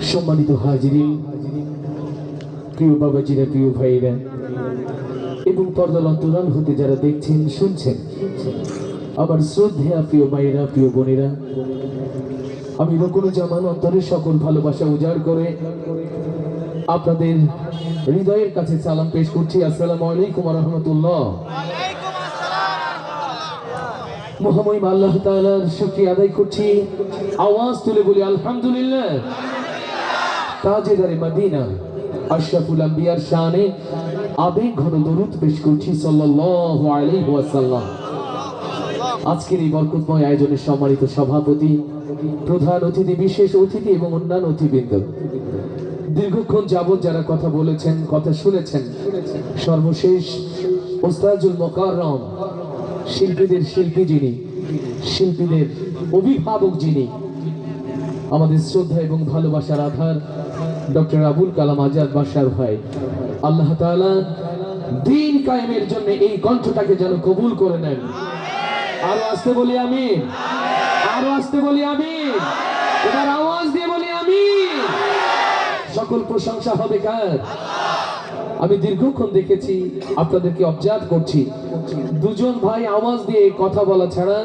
সম্মানিত হাজিরিন, প্রিয় বাবাজিরা, প্রিয় ভাইরা এবং পর্দার অন্তরাল হতে যারা দেখছেন শুনছেন, আমার শ্রদ্ধেয়া প্রিয় মায়েরা, প্রিয় বোনেরা, আমি রকুনুজ্জামান অন্তরের সকল ভালোবাসা উজাড় করে আপনাদের হৃদয়ের কাছে সালাম পেশ করছি। আসসালামু আলাইকুম ওয়া রাহমাতুল্লাহ। মহামহিম আল্লাহ তাআলার শুকরিয়া আদায় করছি, আওয়াজ তুলে বলি আলহামদুলিল্লাহ। তাজেদারে মদিনা আশরাফুল আম্বিয়ার শানে আবেগ ঘন দরুদ পেশ করছি সাল্লাল্লাহু আলাইহি ওয়াসাল্লাম। আজকের এই বরকতময় আয়োজনের সম্মানিত সভাপতি, প্রধান অতিথি, বিশেষ অতিথি এবং অন্যান্য অতিবৃন্দ, দীর্ঘক্ষণ যাবৎ যারা কথা বলেছেন, কথা শুনেছেন, সর্বশেষ ওস্তাজুল মুকাররম, শিল্পীদের শিল্পী যিনি, শিল্পীদের অভিভাবক যিনি, আমাদের শ্রদ্ধা এবং ভালোবাসার আধার ডক্টর আবুল কালাম আজাদ বাশার ভাই, আল্লাহ তাআলা দ্বীন কায়েমের জন্য এই কণ্ঠটাকে যেন কবুল করে নেন। আরো আসতে বলি আমিন, আরো আসতে বলি আমিন, এবার আওয়াজ দিয়ে বলি আমিন। সকল প্রশংসা হবে কার? আমি দীর্ঘক্ষণ দেখেছি, আপনাদেরকে অবজার্ভ করছি, দুজন ভাই আওয়াজ দিয়ে কথা বলা ছাড়া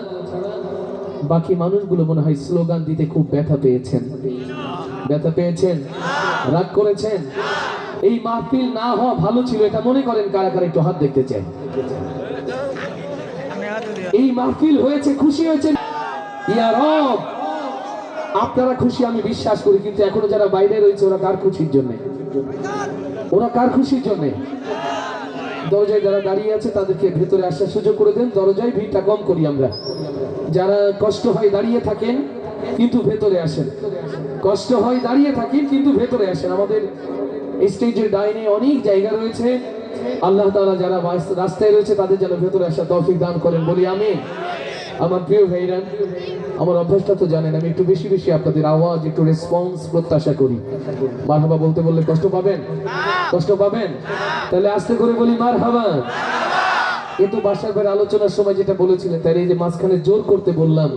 বাকি মানুষগুলো মনে হয় স্লোগান দিতে খুব ব্যথা পেয়েছেন। ব্যথা পেয়েছেন, রাগ করেছেন। এই মাহফিল না হওয়া ভালো ছিল, এটা মনে করেন কারা কারা? একটু হাত দেখতে চাই। এই মাহফিল হয়েছে, খুশি হয়েছেন? ইয়া রব, আপনারা খুশি আমি বিশ্বাস করি, কিন্তু এখনো যারা বাইরে রয়েছে ওরা কার খুশির জন্য? ওরা কার খুশির জন্য? দরজায় যারা দাঁড়িয়ে আছে তাদেরকে ভেতরে আসার সুযোগ করে দেন। দরজায় ভিড়টা কম করি আমরা। যারা কষ্ট হয় দাঁড়িয়ে থাকেন কিন্তু ভেতরে আসেন, কষ্ট হয় দাঁড়িয়ে থাকেন কিন্তু ভেতরে আসেন। আমাদের স্টেজের ডাইনে অনেক জায়গা রয়েছে, আল্লাহ তাআলা যারা রাস্তায় রয়েছে তাদের যেন ভেতরে আসার তৌফিক দান করেন, বলি আমিন। আমার প্রিয় ভাইরা, আমার অভ্যাসটা তো জানেন, আমি একটু বেশি বেশি আপনাদের আওয়াজ, একটু রেসপন্স প্রত্যাশা করি। মারহাবা বলতে বললে কষ্ট পাবেন? কষ্ট পাবেন? তাহলে আস্তে করে বলি মারহাবা। এ তো বাসার ঘরে আলোচনার সময় যেটা বলেছিলেন, তাই এই যে মাঝখানে জোর করতে বললাম,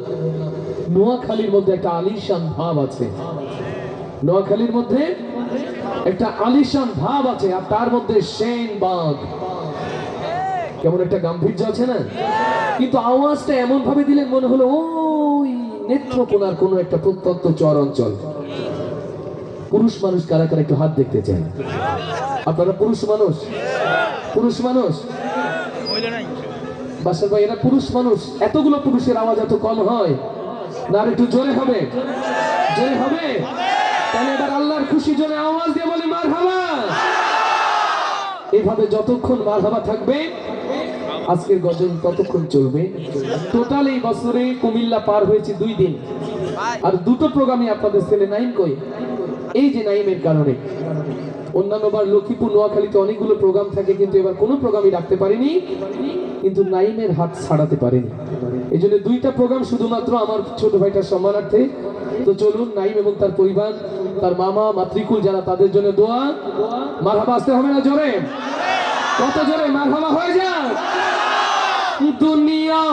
নোয়াখালীর মধ্যে একটা আলিশান ভাব আছে। নোয়াখালীর মধ্যে একটা আলিশান ভাব আছে, আর তার মধ্যে সেন বাগ, কেমন একটা গাম্ভীর্য আছে না? কিন্তু আওয়াজটা এমন ভাবে দিলেন মনে হলো ওই নেত্রকোনার কোনো একটা প্রত্যন্ত চর অঞ্চল। পুরুষ মানুষ কারা কারা একটু হাত দেখতে চান? আপনারা পুরুষ মানুষ? পুরুষ মানুষ? বাসার ভাই, এরা পুরুষ মানুষ। এতগুলো পুরুষের আওয়াজ এত কম হয় না? আর একটু জোরে হবে, জোরে হবে। তাহলে এবার আল্লাহর খুশি জোরে আওয়াজ দিয়ে বলি মারহাবা। এইভাবে যতক্ষণ মারহাবা থাকবে আজকের গজল ততক্ষণ চলবে। টোটাল এই বছরে কুমিল্লা পার হয়েছে 2 দিন, আর 2টো প্রোগ্রামে আপনাদের ছেলে নাইম কই? এই যে নাইমের কারণে। অন্যান্যবার লক্ষ্মীপুর, নোয়াখালীতে অনেকগুলো প্রোগ্রাম থাকে, কিন্তু এবার কোনো প্রোগ্রামই রাখতে পারিনি, কিন্তু নাইমের হাত ছাড়াতে পারেনি। এই জন্য 2টা প্রোগ্রাম শুধুমাত্র আমার ছোট ভাইটার সম্মানার্থে। তো চলুন, নাইম এবং তার পরিবার, তার মামা, মাতৃকুল যারা, তাদের জন্য দোয়া। মারহাবা আসতে হবে না? জোরে, কত জোরে মারহাবা হয়ে যায় দুনিয়া।